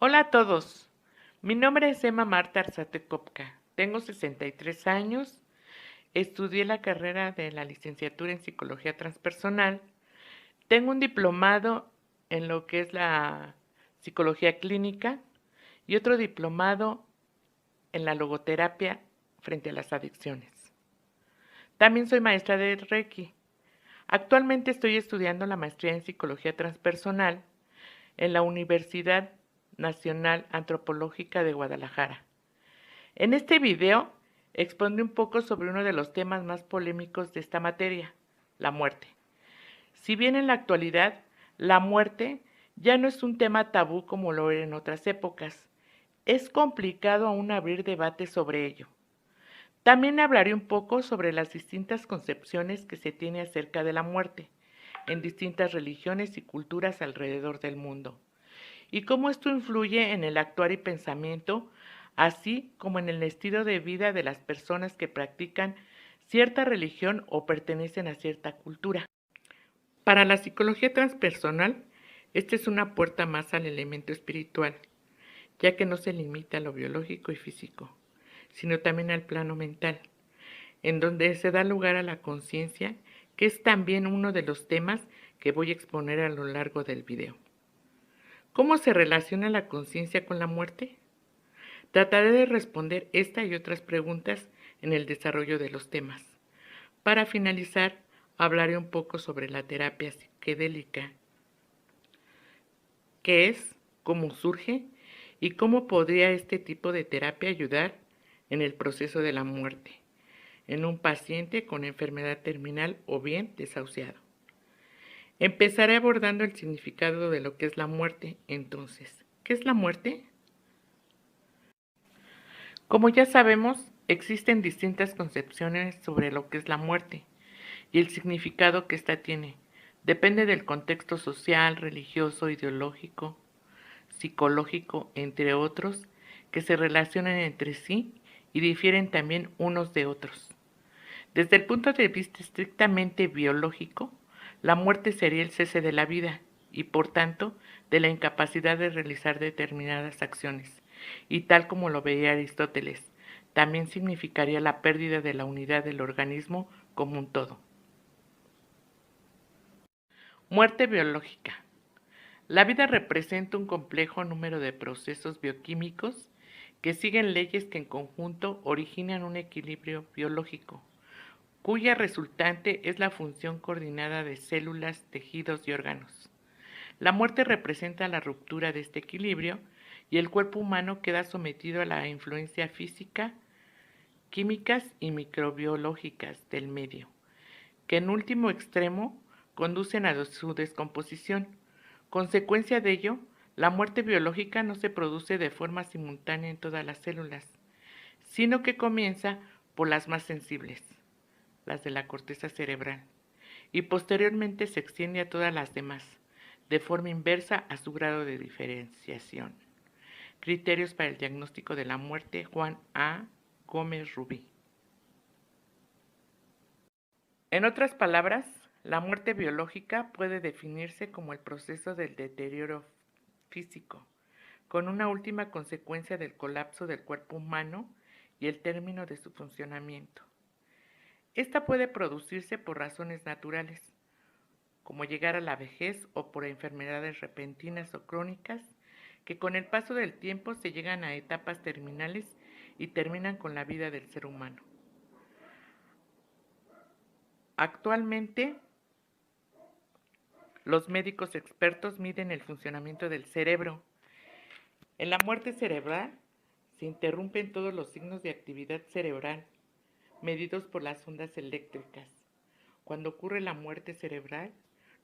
Hola a todos, mi nombre es Emma Marta Arzate Copca, tengo 63 años, estudié la carrera de la licenciatura en Psicología Transpersonal, tengo un diplomado en lo que es la psicología clínica y otro diplomado en la logoterapia frente a las adicciones. También soy maestra de Reiki. Actualmente estoy estudiando la maestría en Psicología Transpersonal en la Universidad Nacional Antropológica de Guadalajara. En este video expondré un poco sobre uno de los temas más polémicos de esta materia, la muerte. Si bien en la actualidad la muerte ya no es un tema tabú como lo era en otras épocas, es complicado aún abrir debate sobre ello. También hablaré un poco sobre las distintas concepciones que se tiene acerca de la muerte en distintas religiones y culturas alrededor del mundo, y cómo esto influye en el actuar y pensamiento, así como en el estilo de vida de las personas que practican cierta religión o pertenecen a cierta cultura. Para la psicología transpersonal, esta es una puerta más al elemento espiritual, ya que no se limita a lo biológico y físico, sino también al plano mental, en donde se da lugar a la conciencia, que es también uno de los temas que voy a exponer a lo largo del video. ¿Cómo se relaciona la conciencia con la muerte? Trataré de responder esta y otras preguntas en el desarrollo de los temas. Para finalizar, hablaré un poco sobre la terapia psicodélica, qué es, cómo surge y cómo podría este tipo de terapia ayudar en el proceso de la muerte, en un paciente con enfermedad terminal o bien desahuciado. Empezaré abordando el significado de lo que es la muerte. Entonces, ¿qué es la muerte? Como ya sabemos, existen distintas concepciones sobre lo que es la muerte y el significado que ésta tiene. Depende del contexto social, religioso, ideológico, psicológico, entre otros, que se relacionan entre sí y difieren también unos de otros. Desde el punto de vista estrictamente biológico, la muerte sería el cese de la vida y, por tanto, de la incapacidad de realizar determinadas acciones, y tal como lo veía Aristóteles, también significaría la pérdida de la unidad del organismo como un todo. Muerte biológica. La vida representa un complejo número de procesos bioquímicos que siguen leyes que en conjunto originan un equilibrio biológico, cuya resultante es la función coordinada de células, tejidos y órganos. La muerte representa la ruptura de este equilibrio y el cuerpo humano queda sometido a la influencia física, químicas y microbiológicas del medio, que en último extremo conducen a su descomposición. Consecuencia de ello, la muerte biológica no se produce de forma simultánea en todas las células, sino que comienza por las más sensibles, las de la corteza cerebral, y posteriormente se extiende a todas las demás, de forma inversa a su grado de diferenciación. Criterios para el diagnóstico de la muerte, Juan A. Gómez Rubí. En otras palabras, la muerte biológica puede definirse como el proceso del deterioro físico, con una última consecuencia del colapso del cuerpo humano y el término de su funcionamiento. Esta puede producirse por razones naturales, como llegar a la vejez o por enfermedades repentinas o crónicas, que con el paso del tiempo se llegan a etapas terminales y terminan con la vida del ser humano. Actualmente, los médicos expertos miden el funcionamiento del cerebro. En la muerte cerebral se interrumpen todos los signos de actividad cerebral, medidos por las ondas eléctricas. Cuando ocurre la muerte cerebral,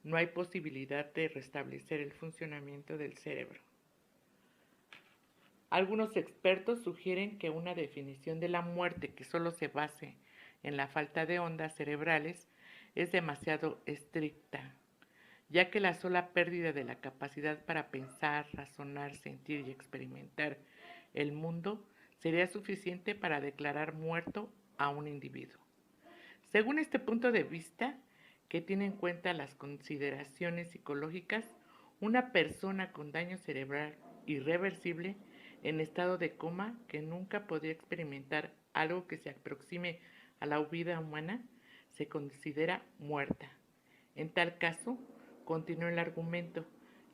no hay posibilidad de restablecer el funcionamiento del cerebro. Algunos expertos sugieren que una definición de la muerte que solo se base en la falta de ondas cerebrales es demasiado estricta, ya que la sola pérdida de la capacidad para pensar, razonar, sentir y experimentar el mundo sería suficiente para declarar muerto a un individuo. Según este punto de vista, que tiene en cuenta las consideraciones psicológicas, una persona con daño cerebral irreversible en estado de coma que nunca podría experimentar algo que se aproxime a la vida humana, se considera muerta. En tal caso, continúa el argumento,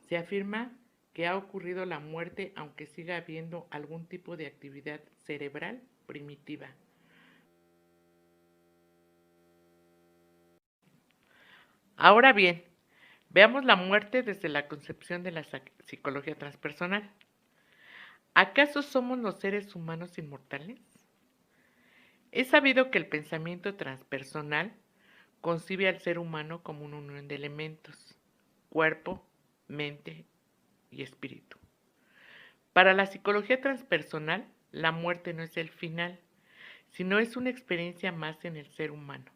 se afirma que ha ocurrido la muerte aunque siga habiendo algún tipo de actividad cerebral primitiva. Ahora bien, veamos la muerte desde la concepción de la psicología transpersonal. ¿Acaso somos los seres humanos inmortales? Es sabido que el pensamiento transpersonal concibe al ser humano como una unión de elementos, cuerpo, mente y espíritu. Para la psicología transpersonal, la muerte no es el final, sino es una experiencia más en el ser humano.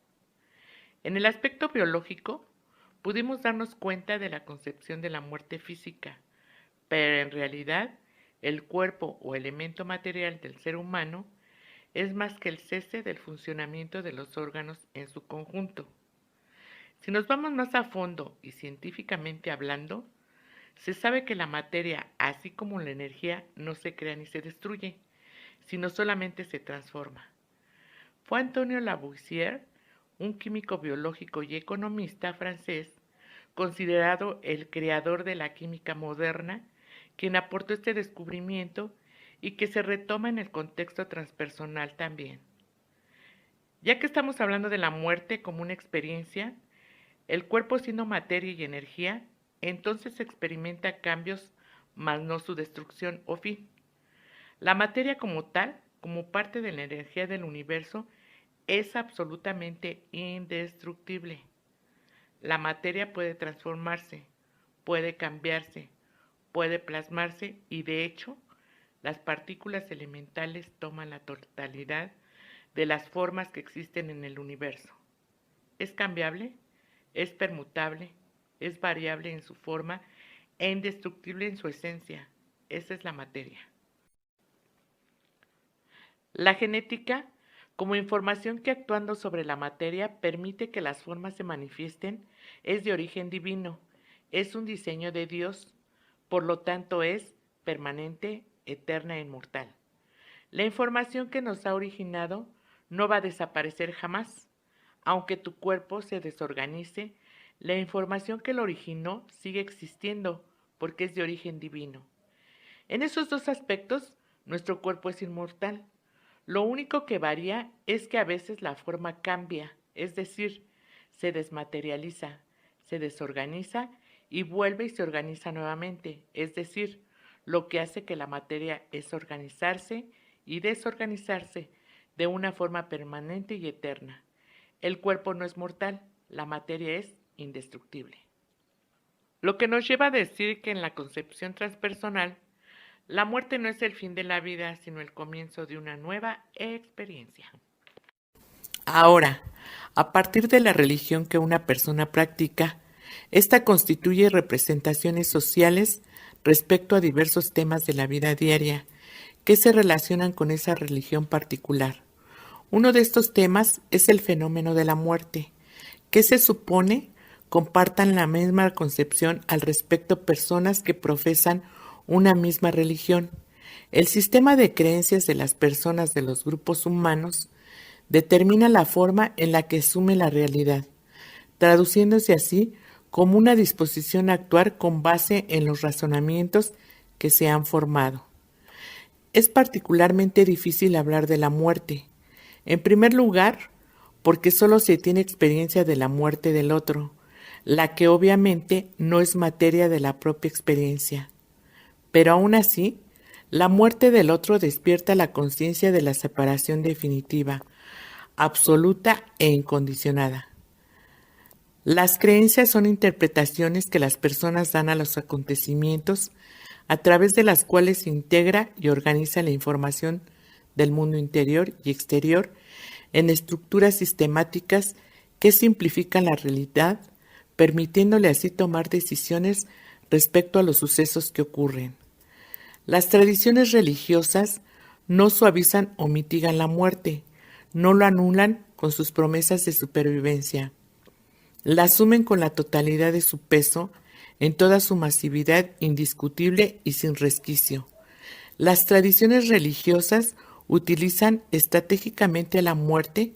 En el aspecto biológico, pudimos darnos cuenta de la concepción de la muerte física, pero en realidad, el cuerpo o elemento material del ser humano es más que el cese del funcionamiento de los órganos en su conjunto. Si nos vamos más a fondo y científicamente hablando, se sabe que la materia, así como la energía, no se crea ni se destruye, sino solamente se transforma. Fue Antonio Lavoisier, un químico biológico y economista francés, considerado el creador de la química moderna, quien aportó este descubrimiento y que se retoma en el contexto transpersonal también. Ya que estamos hablando de la muerte como una experiencia, el cuerpo siendo materia y energía, entonces experimenta cambios, mas no su destrucción o fin. La materia como tal, como parte de la energía del universo, es absolutamente indestructible. La materia puede transformarse, puede cambiarse, puede plasmarse y de hecho, las partículas elementales toman la totalidad de las formas que existen en el universo. Es cambiable, es permutable, es variable en su forma e indestructible en su esencia. Esa es la materia. La genética, como información que actuando sobre la materia permite que las formas se manifiesten, es de origen divino, es un diseño de Dios, por lo tanto es permanente, eterna e inmortal. La información que nos ha originado no va a desaparecer jamás. Aunque tu cuerpo se desorganice, la información que lo originó sigue existiendo porque es de origen divino. En esos dos aspectos, nuestro cuerpo es inmortal. Lo único que varía es que a veces la forma cambia, es decir, se desmaterializa, se desorganiza y vuelve y se organiza nuevamente, es decir, lo que hace que la materia es organizarse y desorganizarse de una forma permanente y eterna. El cuerpo no es mortal, la materia es indestructible. Lo que nos lleva a decir que en la concepción transpersonal, la muerte no es el fin de la vida, sino el comienzo de una nueva experiencia. Ahora, a partir de la religión que una persona practica, esta constituye representaciones sociales respecto a diversos temas de la vida diaria que se relacionan con esa religión particular. Uno de estos temas es el fenómeno de la muerte, que se supone compartan la misma concepción al respecto personas que profesan una misma religión. El sistema de creencias de las personas de los grupos humanos determina la forma en la que asume la realidad, traduciéndose así como una disposición a actuar con base en los razonamientos que se han formado. Es particularmente difícil hablar de la muerte. En primer lugar, porque solo se tiene experiencia de la muerte del otro, la que obviamente no es materia de la propia experiencia. Pero aún así, la muerte del otro despierta la conciencia de la separación definitiva, absoluta e incondicionada. Las creencias son interpretaciones que las personas dan a los acontecimientos a través de las cuales se integra y organiza la información del mundo interior y exterior en estructuras sistemáticas que simplifican la realidad, permitiéndole así tomar decisiones respecto a los sucesos que ocurren. Las tradiciones religiosas no suavizan o mitigan la muerte, no lo anulan con sus promesas de supervivencia. La asumen con la totalidad de su peso en toda su masividad indiscutible y sin resquicio. Las tradiciones religiosas utilizan estratégicamente la muerte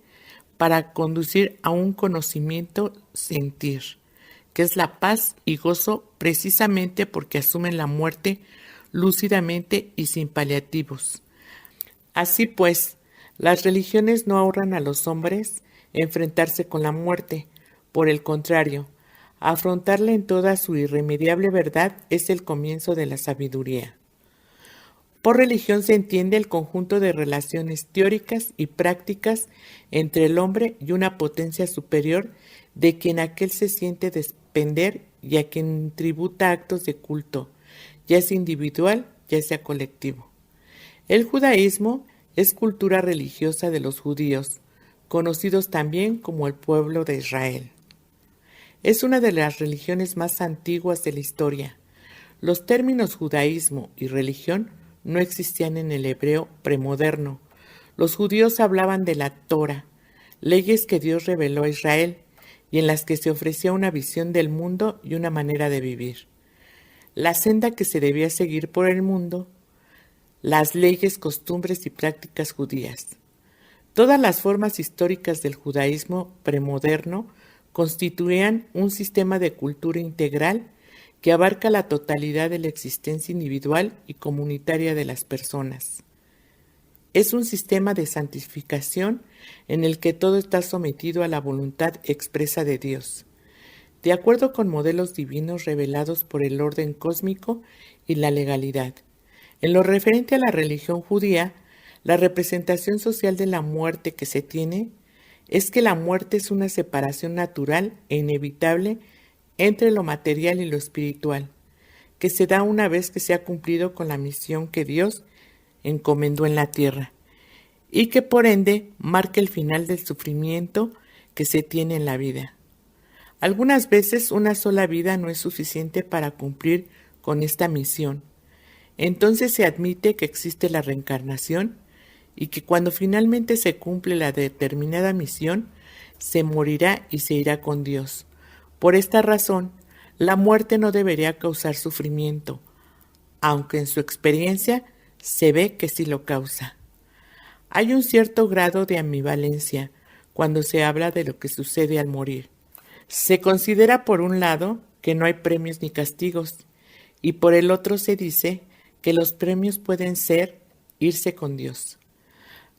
para conducir a un conocimiento sentir, que es la paz y gozo precisamente porque asumen la muerte lúcidamente y sin paliativos. Así pues, las religiones no ahorran a los hombres enfrentarse con la muerte. Por el contrario, afrontarla en toda su irremediable verdad es el comienzo de la sabiduría. Por religión se entiende el conjunto de relaciones teóricas y prácticas entre el hombre y una potencia superior de quien aquel se siente depender y a quien tributa actos de culto, ya sea individual, ya sea colectivo. El judaísmo es cultura religiosa de los judíos, conocidos también como el pueblo de Israel. Es una de las religiones más antiguas de la historia. Los términos judaísmo y religión no existían en el hebreo premoderno. Los judíos hablaban de la Torá, leyes que Dios reveló a Israel y en las que se ofrecía una visión del mundo y una manera de vivir. La senda que se debía seguir por el mundo, las leyes, costumbres y prácticas judías. Todas las formas históricas del judaísmo premoderno constituían un sistema de cultura integral que abarca la totalidad de la existencia individual y comunitaria de las personas. Es un sistema de santificación en el que todo está sometido a la voluntad expresa de Dios, de acuerdo con modelos divinos revelados por el orden cósmico y la legalidad. En lo referente a la religión judía, la representación social de la muerte que se tiene es que la muerte es una separación natural e inevitable entre lo material y lo espiritual, que se da una vez que se ha cumplido con la misión que Dios encomendó en la tierra, y que por ende marca el final del sufrimiento que se tiene en la vida. Algunas veces una sola vida no es suficiente para cumplir con esta misión. Entonces se admite que existe la reencarnación y que cuando finalmente se cumple la determinada misión, se morirá y se irá con Dios. Por esta razón, la muerte no debería causar sufrimiento, aunque en su experiencia se ve que sí lo causa. Hay un cierto grado de ambivalencia cuando se habla de lo que sucede al morir. Se considera por un lado que no hay premios ni castigos, y por el otro se dice que los premios pueden ser irse con Dios,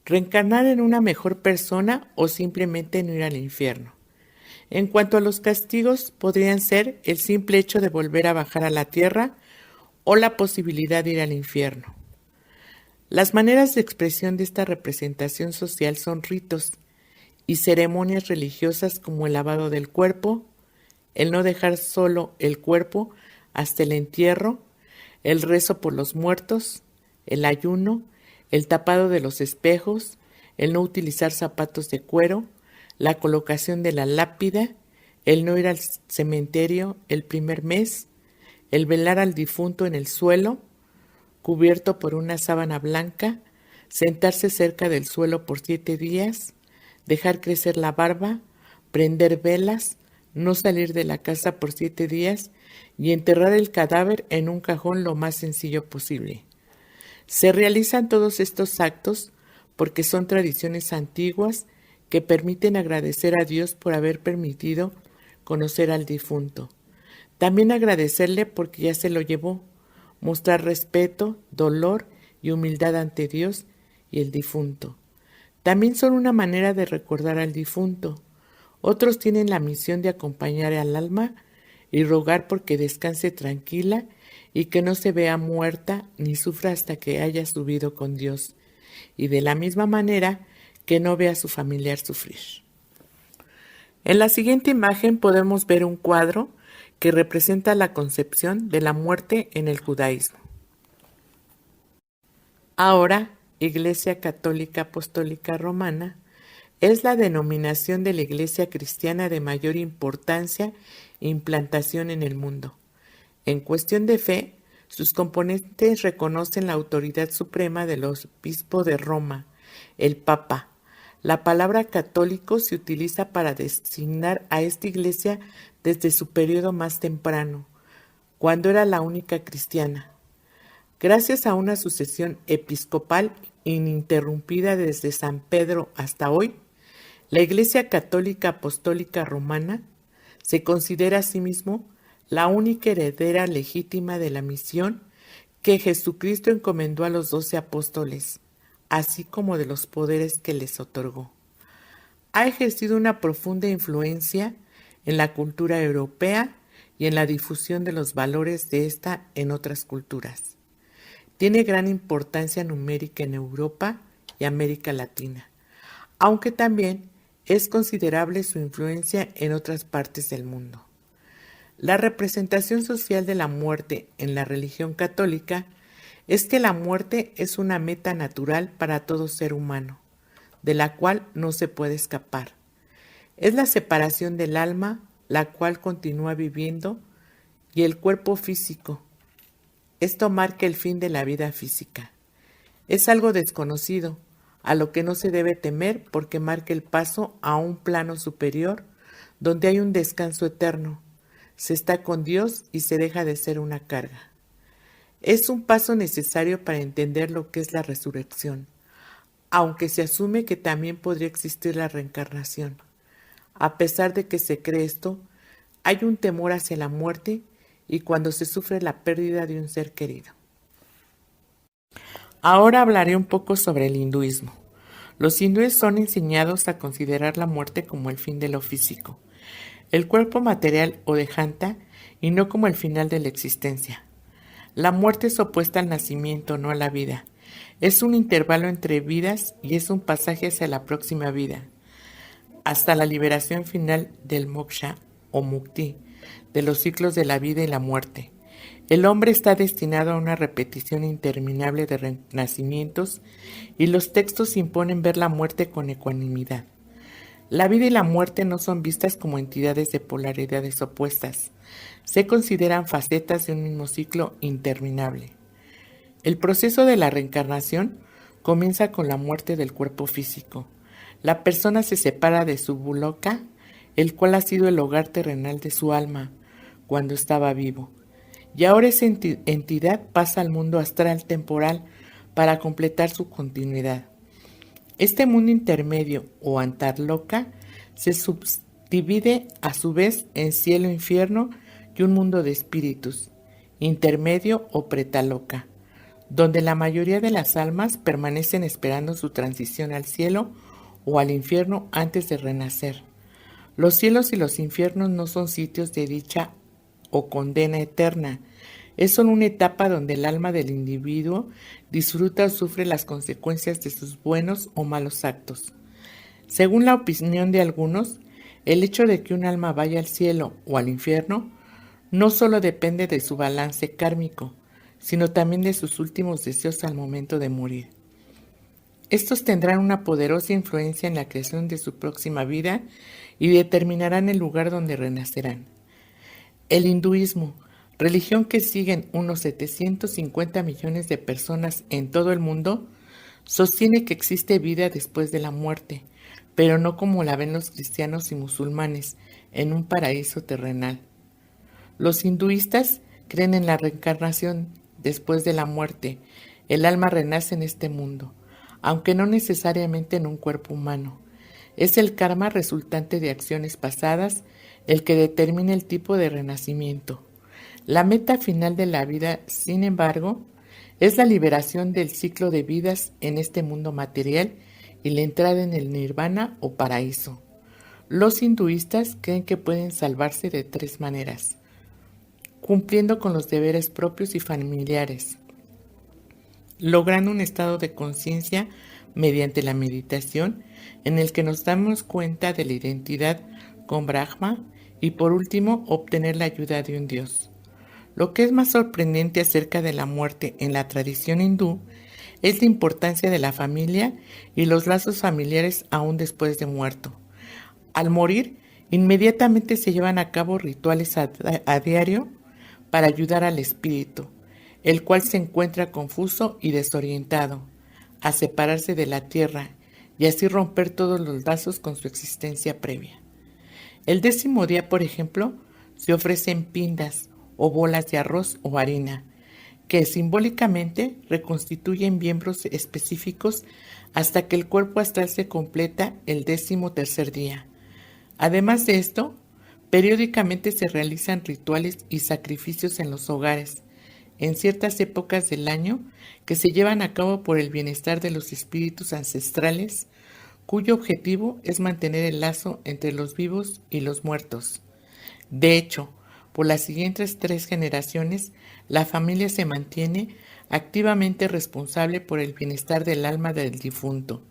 reencarnar en una mejor persona o simplemente no ir al infierno. En cuanto a los castigos, podrían ser el simple hecho de volver a bajar a la tierra o la posibilidad de ir al infierno. Las maneras de expresión de esta representación social son ritos y ceremonias religiosas como el lavado del cuerpo, el no dejar solo el cuerpo hasta el entierro, el rezo por los muertos, el ayuno, el tapado de los espejos, el no utilizar zapatos de cuero, la colocación de la lápida, el no ir al cementerio el primer mes, el velar al difunto en el suelo, cubierto por una sábana blanca, sentarse cerca del suelo por 7 días, dejar crecer la barba, prender velas, no salir de la casa por 7 días y enterrar el cadáver en un cajón lo más sencillo posible. Se realizan todos estos actos porque son tradiciones antiguas que permiten agradecer a Dios por haber permitido conocer al difunto. También agradecerle porque ya se lo llevó, mostrar respeto, dolor y humildad ante Dios y el difunto. También son una manera de recordar al difunto. Otros tienen la misión de acompañar al alma y rogar porque descanse tranquila y que no se vea muerta ni sufra hasta que haya subido con Dios, y de la misma manera que no vea a su familiar sufrir. En la siguiente imagen podemos ver un cuadro que representa la concepción de la muerte en el judaísmo. Ahora, Iglesia Católica Apostólica Romana es la denominación de la iglesia cristiana de mayor importancia e implantación en el mundo. En cuestión de fe, sus componentes reconocen la autoridad suprema del obispo de Roma, el Papa. La palabra católico se utiliza para designar a esta iglesia desde su periodo más temprano, cuando era la única cristiana. Gracias a una sucesión episcopal ininterrumpida desde San Pedro hasta hoy, la Iglesia Católica Apostólica Romana se considera a sí mismo la única heredera legítima de la misión que Jesucristo encomendó a los 12 apóstoles, así como de los poderes que les otorgó. Ha ejercido una profunda influencia en la cultura europea y en la difusión de los valores de esta en otras culturas. Tiene gran importancia numérica en Europa y América Latina, aunque también es considerable su influencia en otras partes del mundo. La representación social de la muerte en la religión católica es que la muerte es una meta natural para todo ser humano, de la cual no se puede escapar. Es la separación del alma, la cual continúa viviendo, y el cuerpo físico. Esto marca el fin de la vida física. Es algo desconocido, a lo que no se debe temer porque marca el paso a un plano superior, donde hay un descanso eterno. Se está con Dios y se deja de ser una carga. Es un paso necesario para entender lo que es la resurrección, aunque se asume que también podría existir la reencarnación. A pesar de que se cree esto, hay un temor hacia la muerte y cuando se sufre la pérdida de un ser querido. Ahora hablaré un poco sobre el hinduismo. Los hindúes son enseñados a considerar la muerte como el fin de lo físico, el cuerpo material o de janta, y no como el final de la existencia. La muerte es opuesta al nacimiento, no a la vida. Es un intervalo entre vidas y es un pasaje hacia la próxima vida, hasta la liberación final del moksha o mukti, de los ciclos de la vida y la muerte. El hombre está destinado a una repetición interminable de renacimientos y los textos imponen ver la muerte con ecuanimidad. La vida y la muerte no son vistas como entidades de polaridades opuestas, se consideran facetas de un mismo ciclo interminable. El proceso de la reencarnación comienza con la muerte del cuerpo físico. La persona se separa de su buloka, el cual ha sido el hogar terrenal de su alma cuando estaba vivo, y ahora esa entidad pasa al mundo astral temporal para completar su continuidad. Este mundo intermedio o antarloka se subdivide a su vez en cielo, infierno y un mundo de espíritus, intermedio o pretaloka, donde la mayoría de las almas permanecen esperando su transición al cielo o al infierno antes de renacer. Los cielos y los infiernos no son sitios de dicha o condena eterna, es solo una etapa donde el alma del individuo disfruta o sufre las consecuencias de sus buenos o malos actos. Según la opinión de algunos, el hecho de que un alma vaya al cielo o al infierno no solo depende de su balance kármico, sino también de sus últimos deseos al momento de morir. Estos tendrán una poderosa influencia en la creación de su próxima vida y determinarán el lugar donde renacerán. El hinduismo, religión que siguen unos 750 millones de personas en todo el mundo, sostiene que existe vida después de la muerte, pero no como la ven los cristianos y musulmanes, en un paraíso terrenal. Los hinduistas creen en la reencarnación después de la muerte. El alma renace en este mundo, aunque no necesariamente en un cuerpo humano. Es el karma resultante de acciones pasadas el que determina el tipo de renacimiento. La meta final de la vida, sin embargo, es la liberación del ciclo de vidas en este mundo material y la entrada en el nirvana o paraíso. Los hinduistas creen que pueden salvarse de 3 maneras: cumpliendo con los deberes propios y familiares, logrando un estado de conciencia mediante la meditación en el que nos damos cuenta de la identidad con Brahma y por último obtener la ayuda de un Dios. Lo que es más sorprendente acerca de la muerte en la tradición hindú es la importancia de la familia y los lazos familiares aún después de muerto. Al morir, inmediatamente se llevan a cabo rituales a diario para ayudar al espíritu, el cual se encuentra confuso y desorientado, a separarse de la tierra y así romper todos los lazos con su existencia previa. El 10º día, por ejemplo, se ofrecen pindas o bolas de arroz o harina, que simbólicamente reconstituyen miembros específicos hasta que el cuerpo astral se completa el 13º día. Además de esto, periódicamente se realizan rituales y sacrificios en los hogares, en ciertas épocas del año, que se llevan a cabo por el bienestar de los espíritus ancestrales, cuyo objetivo es mantener el lazo entre los vivos y los muertos. De hecho, por las siguientes 3 generaciones, la familia se mantiene activamente responsable por el bienestar del alma del difunto,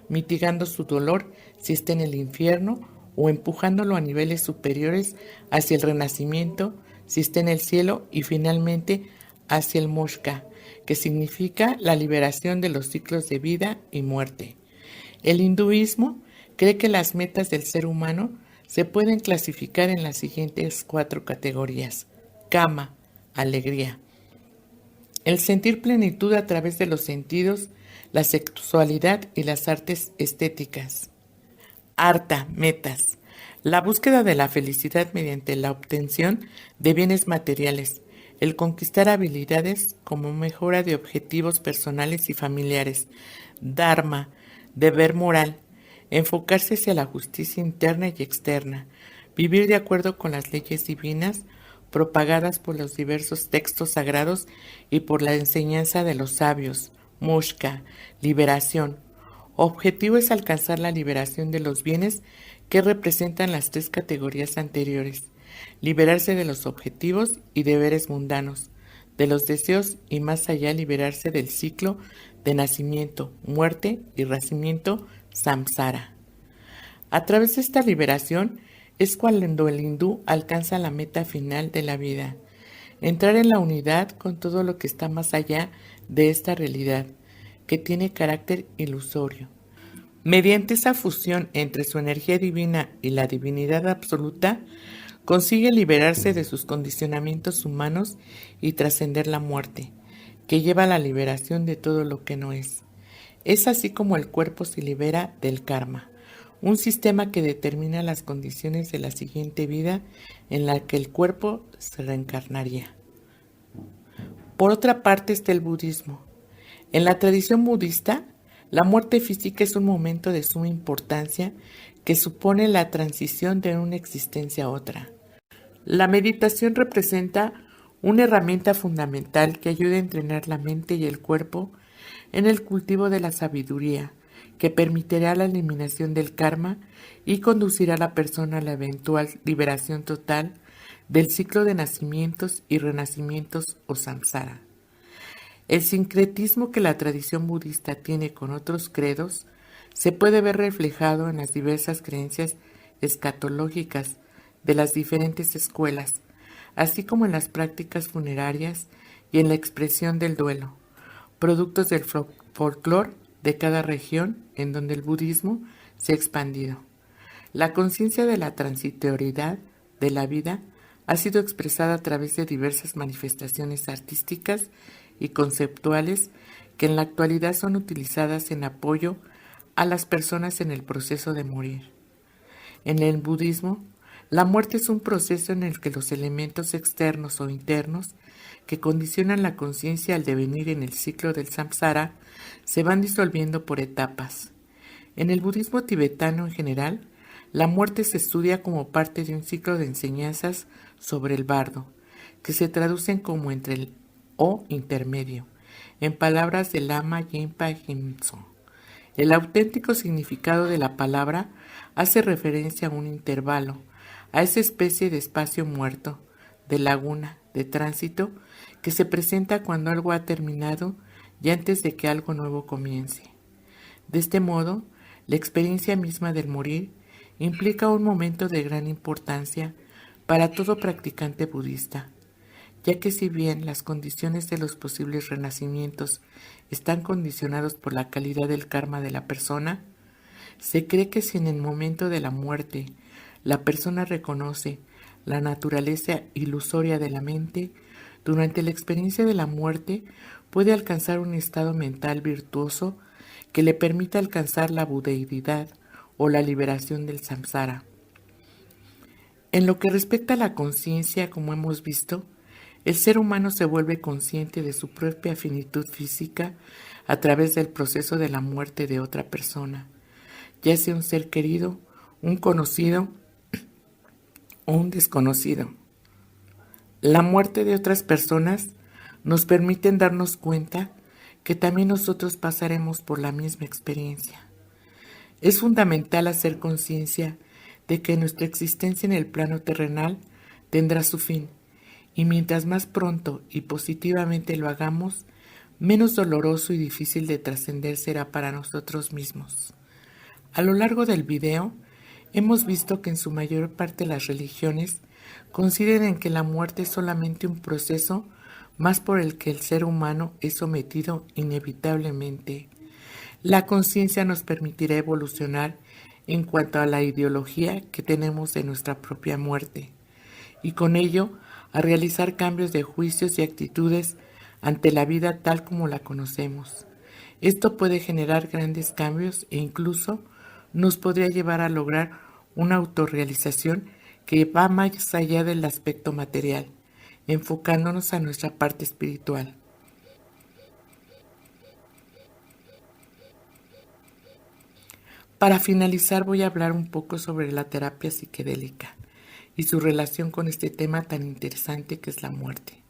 mitigando su dolor si está en el infierno o empujándolo a niveles superiores hacia el renacimiento si está en el cielo y finalmente hacia el Moksha, que significa la liberación de los ciclos de vida y muerte. El hinduismo cree que las metas del ser humano se pueden clasificar en las siguientes 4 categorías. Kama, alegría. El sentir plenitud a través de los sentidos, la sexualidad y las artes estéticas. Artha, metas. La búsqueda de la felicidad mediante la obtención de bienes materiales, el conquistar habilidades como mejora de objetivos personales y familiares. Dharma, deber moral, enfocarse hacia la justicia interna y externa, vivir de acuerdo con las leyes divinas propagadas por los diversos textos sagrados y por la enseñanza de los sabios. Moksha, liberación. Objetivo es alcanzar la liberación de los bienes que representan las 3 categorías anteriores, liberarse de los objetivos y deberes mundanos, de los deseos y más allá liberarse del ciclo de nacimiento, muerte y renacimiento samsara. A través de esta liberación es cuando el hindú alcanza la meta final de la vida, entrar en la unidad con todo lo que está más allá de esta realidad, que tiene carácter ilusorio. Mediante esa fusión entre su energía divina y la divinidad absoluta, consigue liberarse de sus condicionamientos humanos y trascender la muerte, que lleva a la liberación de todo lo que no es. Es así como el cuerpo se libera del karma, un sistema que determina las condiciones de la siguiente vida en la que el cuerpo se reencarnaría. Por otra parte está el budismo. En la tradición budista, la muerte física es un momento de suma importancia que supone la transición de una existencia a otra. La meditación representa una herramienta fundamental que ayuda a entrenar la mente y el cuerpo en el cultivo de la sabiduría, que permitirá la eliminación del karma y conducirá a la persona a la eventual liberación total del ciclo de nacimientos y renacimientos o samsara. El sincretismo que la tradición budista tiene con otros credos se puede ver reflejado en las diversas creencias escatológicas de las diferentes escuelas, así como en las prácticas funerarias y en la expresión del duelo, productos del folclore de cada región en donde el budismo se ha expandido. La conciencia de la transitoriedad de la vida ha sido expresada a través de diversas manifestaciones artísticas y conceptuales que en la actualidad son utilizadas en apoyo a las personas en el proceso de morir. En el budismo, la muerte es un proceso en el que los elementos externos o internos que condicionan la conciencia al devenir en el ciclo del samsara se van disolviendo por etapas. En el budismo tibetano en general, la muerte se estudia como parte de un ciclo de enseñanzas sobre el bardo, que se traducen como entre el o intermedio, en palabras del Lama Yinpa Gyatso. El auténtico significado de la palabra hace referencia a un intervalo, a esa especie de espacio muerto, de laguna, de tránsito, que se presenta cuando algo ha terminado y antes de que algo nuevo comience. De este modo, la experiencia misma del morir implica un momento de gran importancia para todo practicante budista, ya que si bien las condiciones de los posibles renacimientos están condicionados por la calidad del karma de la persona, se cree que si en el momento de la muerte la persona reconoce la naturaleza ilusoria de la mente, durante la experiencia de la muerte puede alcanzar un estado mental virtuoso que le permita alcanzar la budeidad o la liberación del samsara. En lo que respecta a la conciencia, como hemos visto, el ser humano se vuelve consciente de su propia finitud física a través del proceso de la muerte de otra persona, ya sea un ser querido, un conocido o un desconocido. La muerte de otras personas nos permite darnos cuenta que también nosotros pasaremos por la misma experiencia. Es fundamental hacer conciencia de que nuestra existencia en el plano terrenal tendrá su fin, y mientras más pronto y positivamente lo hagamos, menos doloroso y difícil de trascender será para nosotros mismos. A lo largo del video, hemos visto que en su mayor parte las religiones consideran que la muerte es solamente un proceso más por el que el ser humano es sometido inevitablemente. La conciencia nos permitirá evolucionar en cuanto a la ideología que tenemos de nuestra propia muerte, y con ello a realizar cambios de juicios y actitudes ante la vida tal como la conocemos. Esto puede generar grandes cambios e incluso nos podría llevar a lograr una autorrealización que va más allá del aspecto material, enfocándonos a nuestra parte espiritual. Para finalizar, voy a hablar un poco sobre la terapia psicodélica y su relación con este tema tan interesante que es la muerte.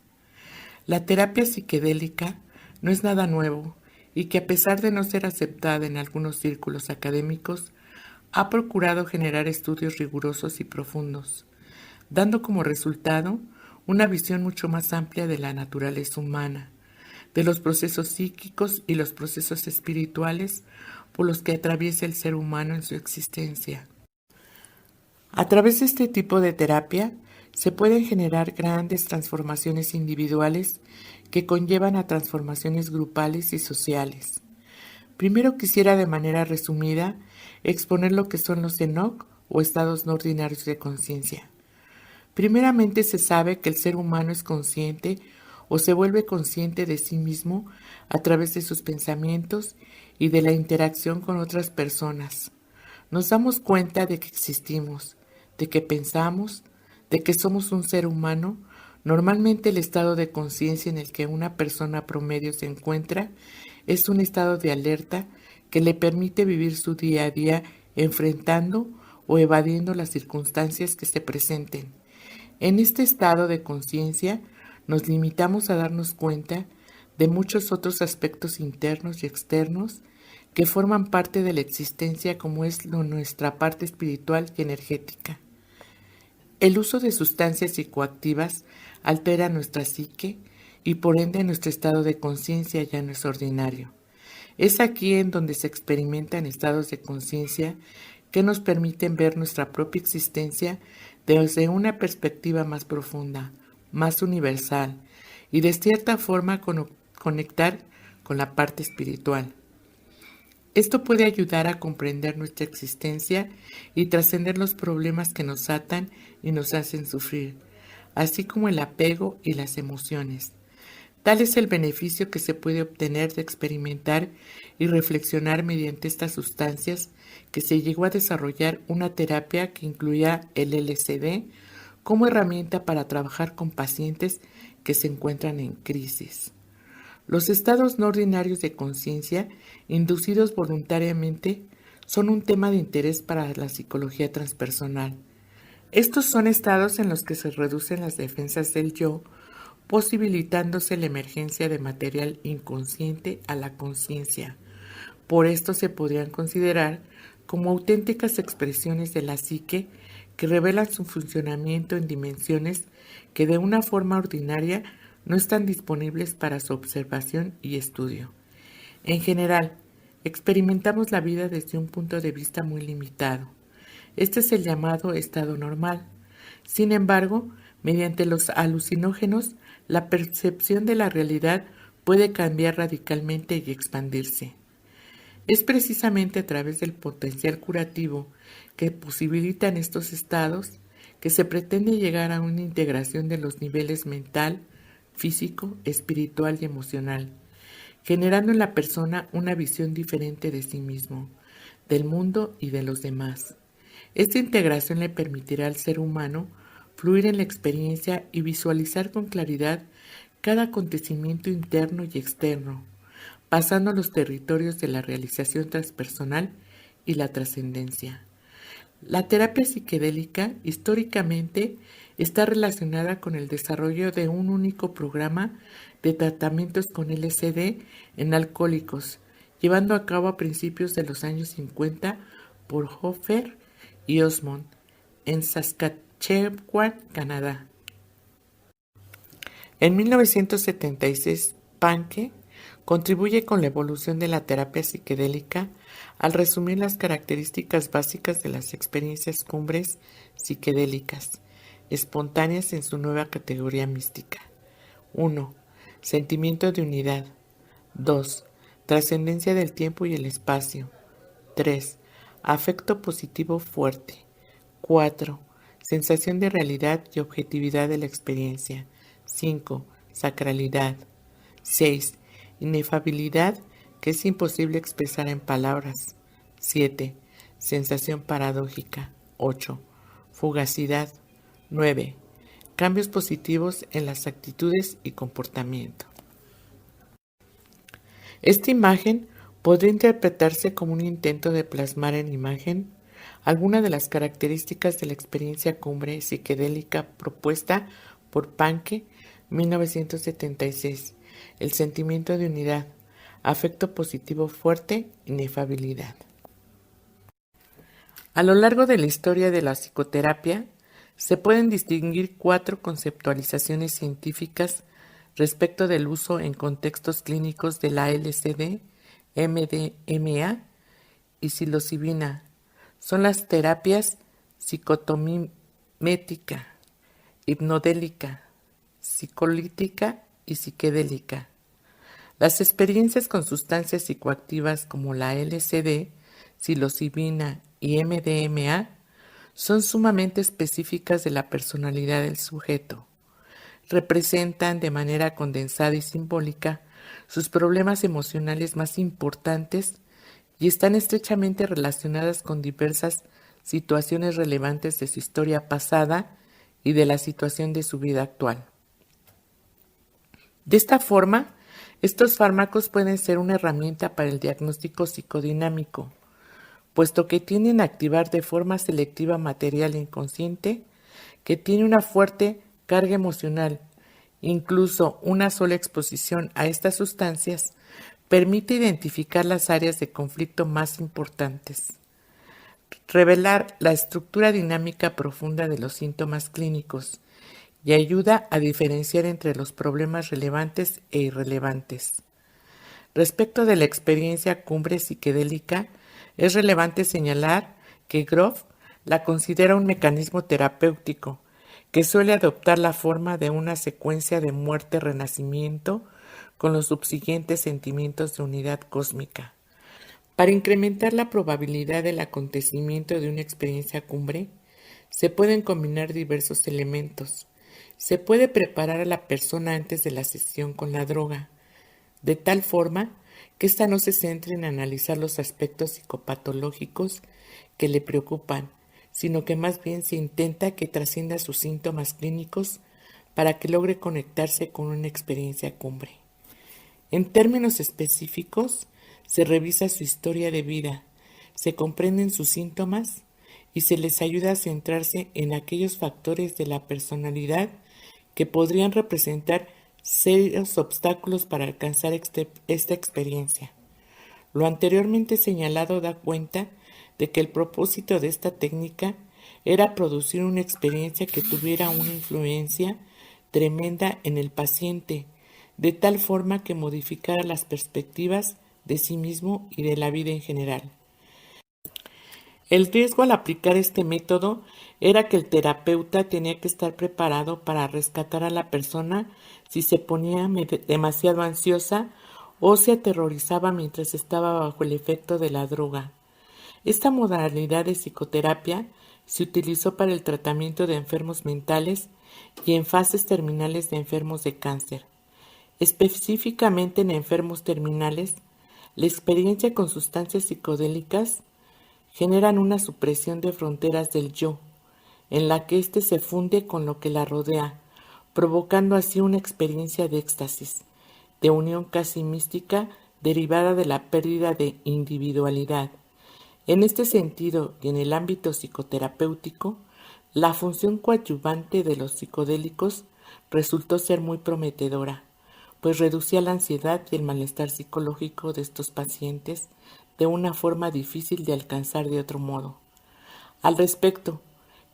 La terapia psicodélica no es nada nuevo y que a pesar de no ser aceptada en algunos círculos académicos, ha procurado generar estudios rigurosos y profundos, dando como resultado una visión mucho más amplia de la naturaleza humana, de los procesos psíquicos y los procesos espirituales por los que atraviesa el ser humano en su existencia. A través de este tipo de terapia se pueden generar grandes transformaciones individuales que conllevan a transformaciones grupales y sociales. Primero quisiera de manera resumida exponer lo que son los ENOC o estados no ordinarios de conciencia. Primeramente se sabe que el ser humano es consciente o se vuelve consciente de sí mismo a través de sus pensamientos y de la interacción con otras personas. Nos damos cuenta de que existimos, de que pensamos, de que somos un ser humano. Normalmente el estado de conciencia en el que una persona promedio se encuentra es un estado de alerta que le permite vivir su día a día enfrentando o evadiendo las circunstancias que se presenten. En este estado de conciencia nos limitamos a darnos cuenta de muchos otros aspectos internos y externos que forman parte de la existencia, como es nuestra parte espiritual y energética. El uso de sustancias psicoactivas altera nuestra psique y por ende nuestro estado de conciencia ya no es ordinario. Es aquí en donde se experimentan estados de conciencia que nos permiten ver nuestra propia existencia desde una perspectiva más profunda, más universal y de cierta forma conectar con la parte espiritual. Esto puede ayudar a comprender nuestra existencia y trascender los problemas que nos atan y nos hacen sufrir, así como el apego y las emociones. Tal es el beneficio que se puede obtener de experimentar y reflexionar mediante estas sustancias que se llegó a desarrollar una terapia que incluía el LSD como herramienta para trabajar con pacientes que se encuentran en crisis. Los estados no ordinarios de conciencia, inducidos voluntariamente, son un tema de interés para la psicología transpersonal. Estos son estados en los que se reducen las defensas del yo, posibilitándose la emergencia de material inconsciente a la conciencia. Por esto se podrían considerar como auténticas expresiones de la psique que revelan su funcionamiento en dimensiones que de una forma ordinaria no están disponibles para su observación y estudio. En general, experimentamos la vida desde un punto de vista muy limitado. Este es el llamado estado normal. Sin embargo, mediante los alucinógenos, la percepción de la realidad puede cambiar radicalmente y expandirse. Es precisamente a través del potencial curativo que posibilitan estos estados que se pretende llegar a una integración de los niveles mental, físico, espiritual y emocional, generando en la persona una visión diferente de sí mismo, del mundo y de los demás. Esta integración le permitirá al ser humano fluir en la experiencia y visualizar con claridad cada acontecimiento interno y externo, pasando a los territorios de la realización transpersonal y la trascendencia. La terapia psicodélica históricamente está relacionada con el desarrollo de un único programa de tratamientos con LSD en alcohólicos, llevando a cabo a principios de los años 50 por Hoffer y Osmond en Saskatchewan, Canadá. En 1976, Pankey contribuye con la evolución de la terapia psicodélica al resumir las características básicas de las experiencias cumbres psicodélicas, espontáneas en su nueva categoría mística. 1. Sentimiento de unidad. 2. Trascendencia del tiempo y el espacio. 3. Afecto positivo fuerte. 4. Sensación de realidad y objetividad de la experiencia. 5. Sacralidad. 6. Inefabilidad que es imposible expresar en palabras. 7. Sensación paradójica. 8. Fugacidad. 9. Cambios positivos en las actitudes y comportamiento. Esta imagen podría interpretarse como un intento de plasmar en imagen algunas de las características de la experiencia cumbre psicodélica propuesta por Pankey 1976, el sentimiento de unidad, afecto positivo fuerte, inefabilidad. A lo largo de la historia de la psicoterapia, se pueden distinguir 4 conceptualizaciones científicas respecto del uso en contextos clínicos de la LSD, MDMA y psilocibina. Son las terapias psicotomimética, hipnodélica, psicolítica y psiquedélica. Las experiencias con sustancias psicoactivas como la LSD, psilocibina y MDMA son sumamente específicas de la personalidad del sujeto. Representan de manera condensada y simbólica sus problemas emocionales más importantes y están estrechamente relacionadas con diversas situaciones relevantes de su historia pasada y de la situación de su vida actual. De esta forma, estos fármacos pueden ser una herramienta para el diagnóstico psicodinámico, puesto que tienden a activar de forma selectiva material inconsciente que tiene una fuerte carga emocional. Incluso una sola exposición a estas sustancias permite identificar las áreas de conflicto más importantes, revelar la estructura dinámica profunda de los síntomas clínicos y ayuda a diferenciar entre los problemas relevantes e irrelevantes. Respecto de la experiencia cumbre psicodélica, es relevante señalar que Grof la considera un mecanismo terapéutico que suele adoptar la forma de una secuencia de muerte-renacimiento con los subsiguientes sentimientos de unidad cósmica. Para incrementar la probabilidad del acontecimiento de una experiencia cumbre, se pueden combinar diversos elementos. Se puede preparar a la persona antes de la sesión con la droga, de tal forma que ésta no se centre en analizar los aspectos psicopatológicos que le preocupan, sino que más bien se intenta que trascienda sus síntomas clínicos para que logre conectarse con una experiencia cumbre. En términos específicos, se revisa su historia de vida, se comprenden sus síntomas y se les ayuda a centrarse en aquellos factores de la personalidad que podrían representar serios obstáculos para alcanzar esta experiencia. Lo anteriormente señalado da cuenta de que el propósito de esta técnica era producir una experiencia que tuviera una influencia tremenda en el paciente, de tal forma que modificara las perspectivas de sí mismo y de la vida en general. El riesgo al aplicar este método era que el terapeuta tenía que estar preparado para rescatar a la persona si se ponía demasiado ansiosa o se aterrorizaba mientras estaba bajo el efecto de la droga. Esta modalidad de psicoterapia se utilizó para el tratamiento de enfermos mentales y en fases terminales de enfermos de cáncer. Específicamente en enfermos terminales, la experiencia con sustancias psicodélicas generan una supresión de fronteras del yo, en la que éste se funde con lo que la rodea, provocando así una experiencia de éxtasis, de unión casi mística derivada de la pérdida de individualidad. En este sentido y en el ámbito psicoterapéutico, la función coadyuvante de los psicodélicos resultó ser muy prometedora, pues reducía la ansiedad y el malestar psicológico de estos pacientes de una forma difícil de alcanzar de otro modo. Al respecto,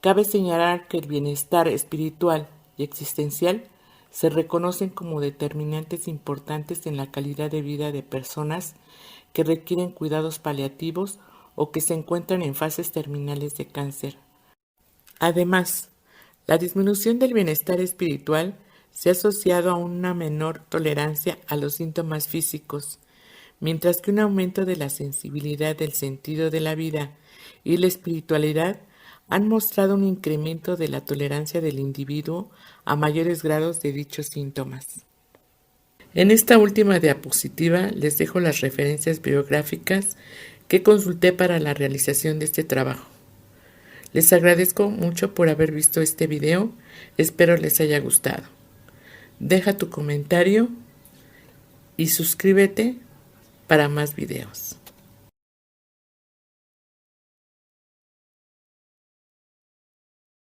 cabe señalar que el bienestar espiritual y existencial se reconocen como determinantes importantes en la calidad de vida de personas que requieren cuidados paliativos o que se encuentran en fases terminales de cáncer. Además, la disminución del bienestar espiritual se ha asociado a una menor tolerancia a los síntomas físicos, mientras que un aumento de la sensibilidad del sentido de la vida y la espiritualidad han mostrado un incremento de la tolerancia del individuo a mayores grados de dichos síntomas. En esta última diapositiva les dejo las referencias bibliográficas que consulté para la realización de este trabajo. Les agradezco mucho por haber visto este video, espero les haya gustado. Deja tu comentario y suscríbete para más videos.